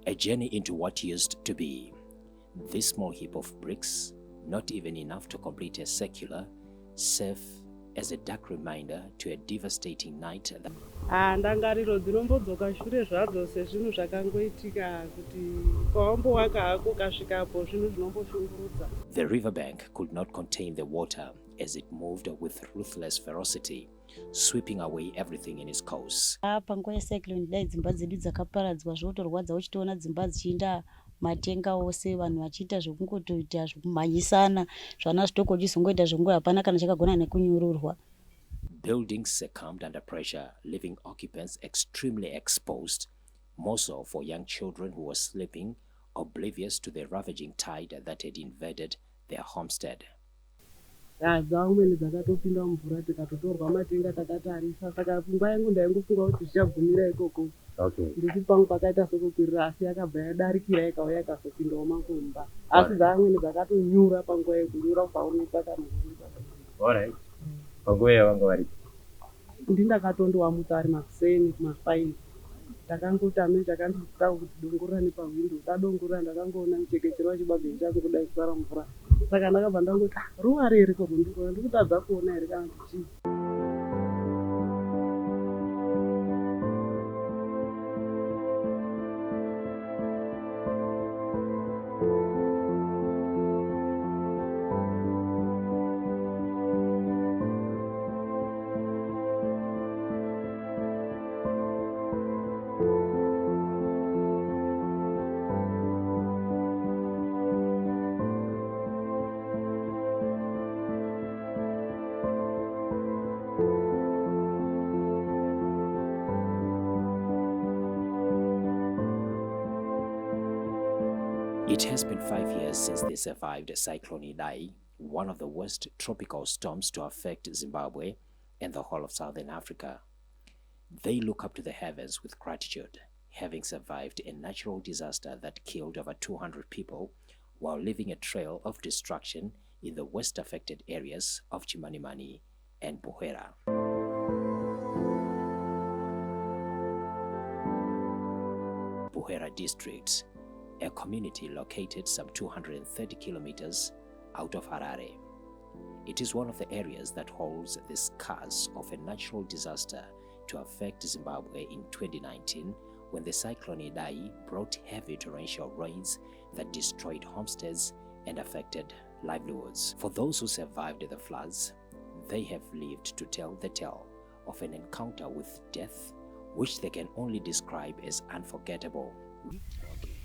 A journey into what used to be. This small heap of bricks, not even enough to complete a secular, serve as a dark reminder to a devastating night. Ndangariro dzinombodzoka shure zvadzo sezvinhu zvakangoitika kuti kwawambowaka hako kasvikapo zvinhu zvinomboshungurudza. The riverbank could not contain the water as it moved with ruthless ferocity, sweeping away everything in its course. Panguva yeCyclone Idai dzimba dzedu dzakaparadzwa zvotorwadza uchitoona dzimba dzichienda matenga ose, vanhu vachiita zvokungotoita zvokumhanyisana, zvana zvitoko chizongoita zvongo hapana kana chakagona nekunyururwa. Buildings succumbed under pressure, leaving occupants extremely exposed, more so for young children who were sleeping, oblivious to the ravaging tide that had invaded their homestead. Dzamweni dzakatopinda mvura tikatotorwa matenga takatarisa, saka pfungwa yangu ndaingofunga kuti zvichagumira ikoko. Nditi pangu pakaita sokukwirira, asi yakabva yadarikira ikauya ikazopindawo makumba. Asi dzamweni dzakatonyura panguva yekunyura paonekwa kana Alright. Panguva yavanga vari? Ndindakatondowa mutari makuseni kuma5. Takangotame chakandita kuti dongorera nepahwindo. Tadongorera ndakangoona muchekechero wachibage changu kudai kusara mvura. Saka ndakabva ndangoti ruwa riri korundiko ndikutadza kuona here kana kuti chii. It has been 5 years since they survived Cyclone Idai, one of the worst tropical storms to affect Zimbabwe and the whole of Southern Africa. They look up to the heavens with gratitude, having survived a natural disaster that killed over 200 people while leaving a trail of destruction in the worst affected areas of Chimanimani and Buhera. Buhera District, a community located some 230 kilometers out of Harare. It is one of the areas that holds the scars of a natural disaster to affect Zimbabwe in 2019 when the Cyclone Idai brought heavy torrential rains that destroyed homesteads and affected livelihoods. For those who survived the floods, they have lived to tell the tale of an encounter with death which they can only describe as unforgettable.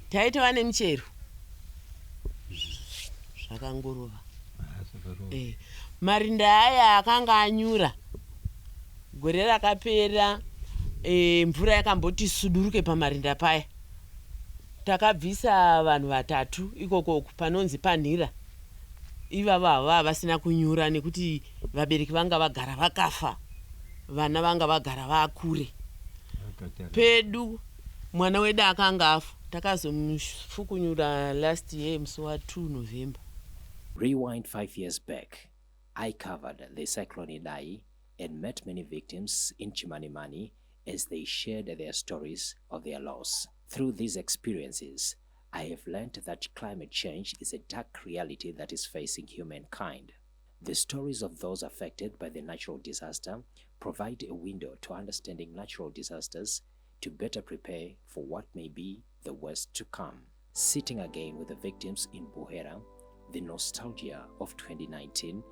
Taitwa nemuchero zvakangorova. Marinda aya akanga anyura gore rakapera, mvura yakamboti suduruke pamarinda paya. Takabvisa vanhu vatatu ikoko panonzi panhira. Ivava hava vasina kunyura nekuti vabereki vanga vagara vakafa, vana vanga vagara vakure. Pedu mwana wedu akanga afa. Takazomufukunyura last year musi wa2 November. Rewind 5 years back, I covered the Cyclone Idai and met many victims in Chimanimani as they shared their stories of their loss. Through these experiences, I have learned that climate change is a dark reality that is facing humankind. The stories of those affected by the natural disaster provide a window to understanding natural disasters to better prepare for what may be the worst to come. Sitting again with the victims in Buhera, the nostalgia of 2019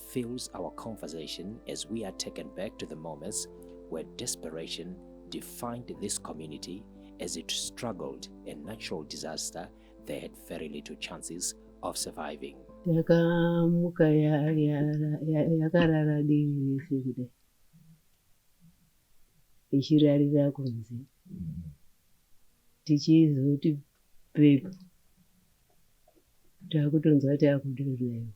fills our conversation as we are taken back to the moments where desperation defined this community as it struggled a natural disaster they had very little chances of surviving. Takamuka yakarara diri rese kudai ichirarira kunze tichizoti pepu takutonzwa takudirirayo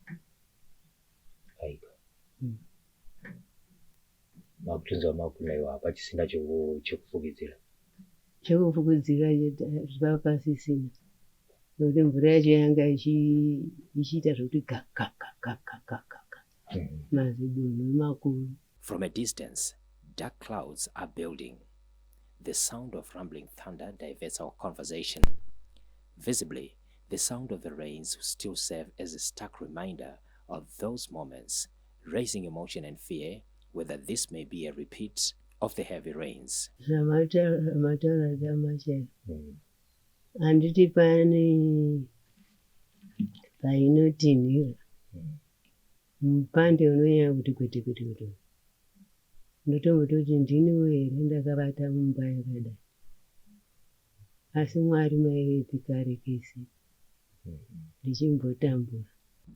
makutonzwa makunaiwa apa chisina chekufukidzira papasisina nokuti mvura yacho yanga ichiita zvokuti kakakakakakaka mazidonho makuru. From a distance, dark clouds are building. The sound of rumbling thunder diverts our conversation. Visibly, the sound of the rains still serve as a stark reminder of those moments, raising emotion and fear, whether this may be a repeat of the heavy rains. Handiti pane painotinhira mupande unonyanya kuti kwete kwete kwete ndotombototi ndiniwo here ndakavata mumba yakadai asi Mwari mairipikarekesi ndichimbotambura.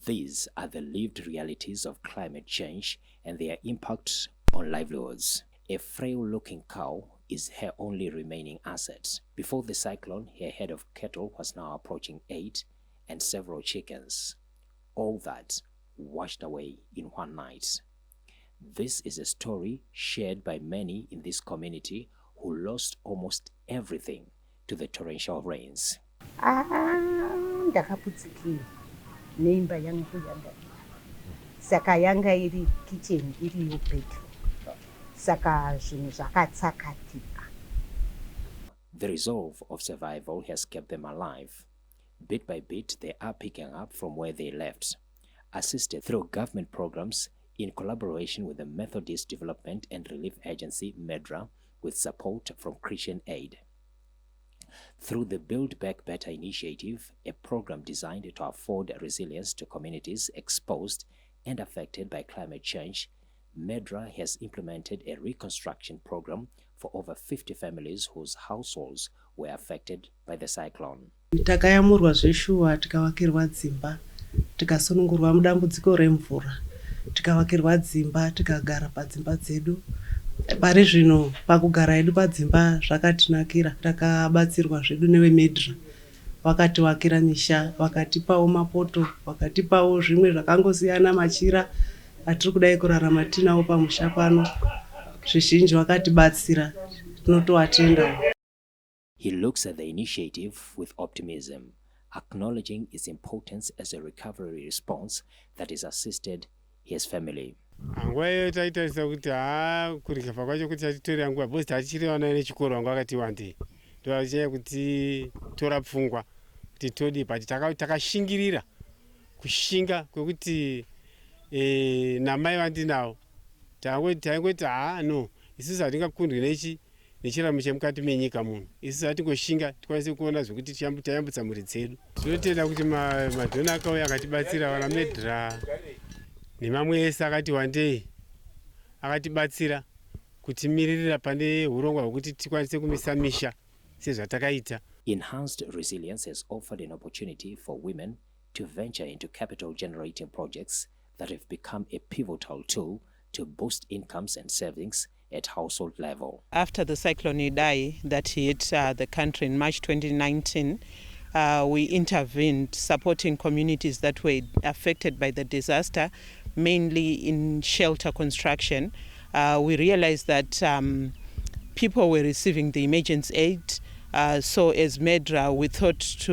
These are the lived realities of climate change and their impact on livelihoods. A frail-looking cow is her only remaining asset. Before the cyclone, her head of cattle was now approaching 8 and several chickens. All that washed away in one night. This is a story shared by many in this community who lost almost everything to the torrential rains. Ndakaputsikira neimba yangu yanga. Saka yanga iri kitchen iri yopeta. Saka zvinhu zvakatsakatika. The resolve of survival has kept them alive. Bit by bit, they are picking up from where they left, assisted through government programs in collaboration with the Methodist Development and Relief Agency, MeDRA, with support from Christian Aid. Through the Build Back Better initiative, a program designed to afford resilience to communities exposed and affected by climate change, MeDRA has implemented a reconstruction program for over 50 families whose households were affected by the cyclone. Takayamurwa zveshuwa tikavakirwa dzimba, tikasunungurwa mudambudziko remvura, tikavakirwa dzimba, tikagara padzimba dzedu. Pari zvino pakugara edu padzimba zvakatinakira, takabatsirwa zvedu newe MeDRA. Vakatiwakira misha, vakatipawo mapoto, vakatipawo zvimwe zvakangosiyana machira atiri kudai kurarama tinawo pamusha pano. Zvizhinji vakatibatsira, tinotovatenda. He looks at the initiative with optimism, acknowledging its importance as a recovery response that has assisted his family. Angwayo taitarisa kuti kurikafa kwacho kuti atitora nguva because tachiriwana nechikoro wangu akati wandei ndoachanya kuti tora pfungwa kuti todi but takashingirira kushinga kwekuti namai vandinawo taingoti no isusu hatingakundwi nechiramo chemukati menyika munhu isusu hatingoshinga tikwanise kuona zvokuti tayambutsa mhuri dzedu. Tinotenda kuti madhona akauya akatibatsira vana MeDRA nemamwe ese akati wandei akatibatsira kutimiririra pane urongwa hwekuti tikwanise kumisa misha sezvatakaita. Enhanced resilience has offered an opportunity for women to venture into capital generating projects that have become a pivotal tool to boost incomes and savings at household level. After the Cyclone Idai that hit the country in March 2019, we intervened supporting communities that were affected by the disaster, mainly in shelter construction. We realized that people were receiving the emergency aid So as MeDRA, we thought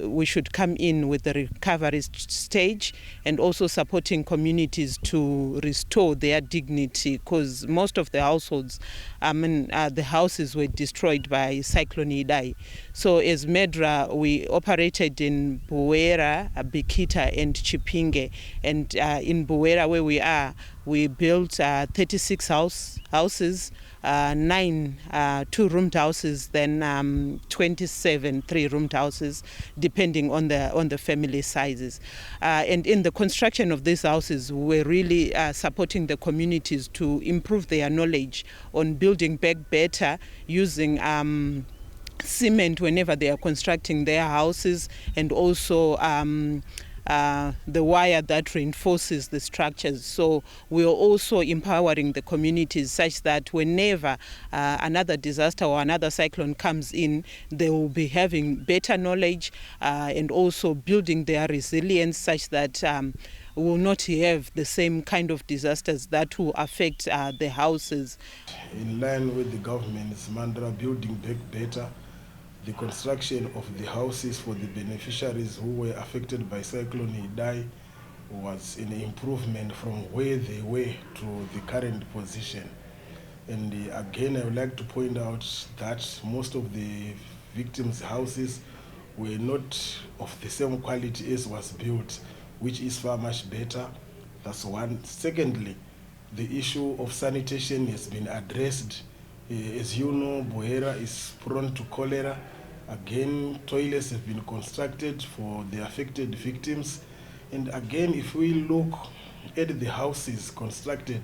we should come in with the recovery stage and also supporting communities to restore their dignity, because most of the households, the houses were destroyed by Cyclone Idai. So as MeDRA, we operated in Buhera, Bikita and Chipinge. And in Buhera, where we are, we built 36 houses, 9 2-roomed houses, then 27 3-roomed houses, depending on the family sizes. And in the construction of these houses, we're really supporting the communities to improve their knowledge on building back better, using cement whenever they are constructing their houses, and also the wire that reinforces the structures. So we are also empowering the communities such that whenever another disaster or another cyclone comes in, they will be having better knowledge and also building their resilience such that we will not have the same kind of disasters that will affect the houses. In line with the government's mantra, building back better, the construction of the houses for the beneficiaries who were affected by Cyclone Idai was an improvement from where they were to the current position. And again, I would like to point out that most of the victims' houses were not of the same quality as was built, which is far much better. That's one. Secondly, the issue of sanitation has been addressed. As you know, Buhera is prone to cholera. Again, toilets have been constructed for the affected victims. And again, if we look at the houses constructed,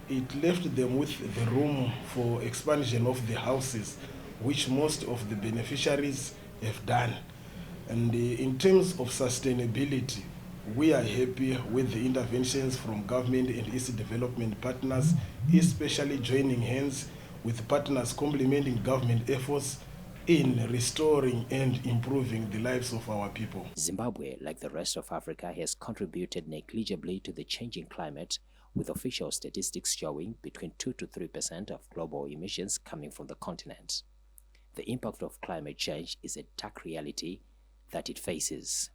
it left them with the room for expansion of the houses, which most of the beneficiaries have done. And in terms of sustainability, we are happy with the interventions from government and its development partners, especially joining hands with partners complementing government efforts in restoring and improving the lives of our people. Zimbabwe, like the rest of Africa, has contributed negligibly to the changing climate, with official statistics showing between 2 to 3% of global emissions coming from the continent. The impact of climate change is a dark reality that it faces.